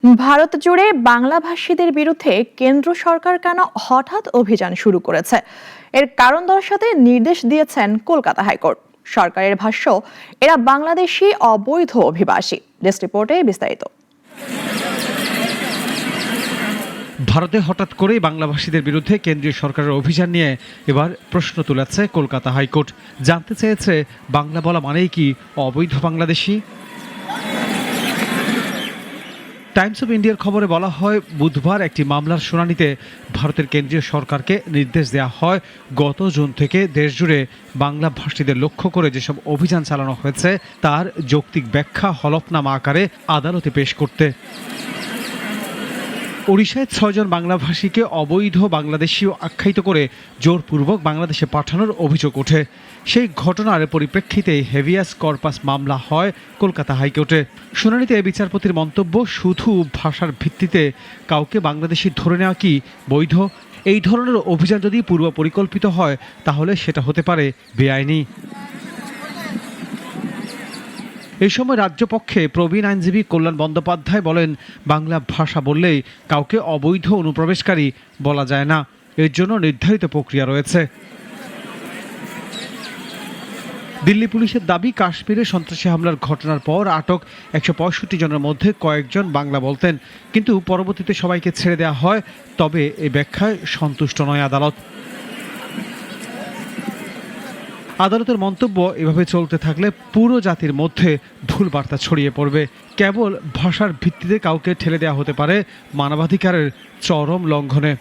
ভারত জুড়ে বাংলাভাষীদের বিরুদ্ধে কেন্দ্র সরকার কেন হঠাৎ অভিযান শুরু করেছে, এর কারণ দর্শাতে নির্দেশ দিয়েছেন কলকাতা হাইকোর্ট। সরকারের ভাষ্য, এরা বাংলাদেশি অবৈধ অভিবাসী। ডেস্ক রিপোর্টে বিস্তারিত। ভারতে হঠাৎ করেই বাংলাভাষীদের বিরুদ্ধে কেন্দ্রীয় সরকারের অভিযান নিয়ে এবার প্রশ্ন তুলেছে কলকাতা হাইকোর্ট। জানতে চেয়েছে, বাংলা বলা মানেই কি অবৈধ বাংলাদেশি? টাইমস অফ ইন্ডিয়ার খবরে বলা হয়, বুধবার একটি মামলার শুনানিতে ভারতের কেন্দ্রীয় সরকারকে নির্দেশ দেওয়া হয় গত জুন থেকে দেশজুড়ে বাংলা ভাষীদের লক্ষ্য করে যেসব অভিযান চালানো হয়েছে তার যৌক্তিক ব্যাখ্যা হলফনামা আকারে আদালতে পেশ করতে। ওড়িশায় ৬ জন বাংলাভাষীকে অবৈধ বাংলাদেশীও আখ্যায়িত করে জোরপূর্বক বাংলাদেশে পাঠানোর অভিযোগ ওঠে। সেই ঘটনার পরিপ্রেক্ষিতে হেভিয়াস কর্পাস মামলা হয় কলকাতা হাইকোর্টে। শুনানিতে বিচারপতির মন্তব্য, শুধু ভাষার ভিত্তিতে কাউকে বাংলাদেশি ধরে নেওয়া কি বৈধ? এই ধরনের অভিযান যদি পূর্ব পরিকল্পিত হয় তাহলে সেটা হতে পারে বেআইনি। এই সময় রাজ্যপক্ষে প্রবীণ আইনজীবী কল্যাণ বন্দ্যোপাধ্যায় বলেন, বাংলা ভাষা বললেই কাউকে অবৈধ অনুপ্রবেশকারী বলা যায় না, এর জন্য নির্ধারিত প্রক্রিয়া রয়েছে। দিল্লি পুলিশের দাবি, কাশ্মীরে সন্ত্রাসী হামলার ঘটনার পর আটক ১৬৫ জনের মধ্যে কয়েকজন বাংলা বলতেন, কিন্তু পরবর্তীতে সবাইকে ছেড়ে দেওয়া হয়। তবে এই ব্যাখ্যায় সন্তুষ্ট নয় আদালত। আদালতের মন্তব্য, এভাবে চলতে থাকলে পুরো জাতির মধ্যে ভুল বার্তা ছড়িয়ে পড়বে। কেবল ভাষার ভিত্তিতে কাউকে ঠেলে দেওয়া হতে পারে মানবাধিকারের চরম লঙ্ঘনে।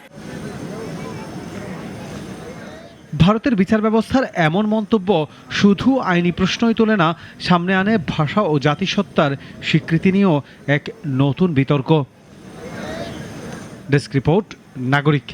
ভারতের বিচার ব্যবস্থার এমন মন্তব্য শুধু আইনি প্রশ্নই তোলে না, সামনে আনে ভাষা ও জাতিসত্তার স্বীকৃতি নিয়েও এক নতুন বিতর্ক। ডেস্ক রিপোর্ট, নাগরিক।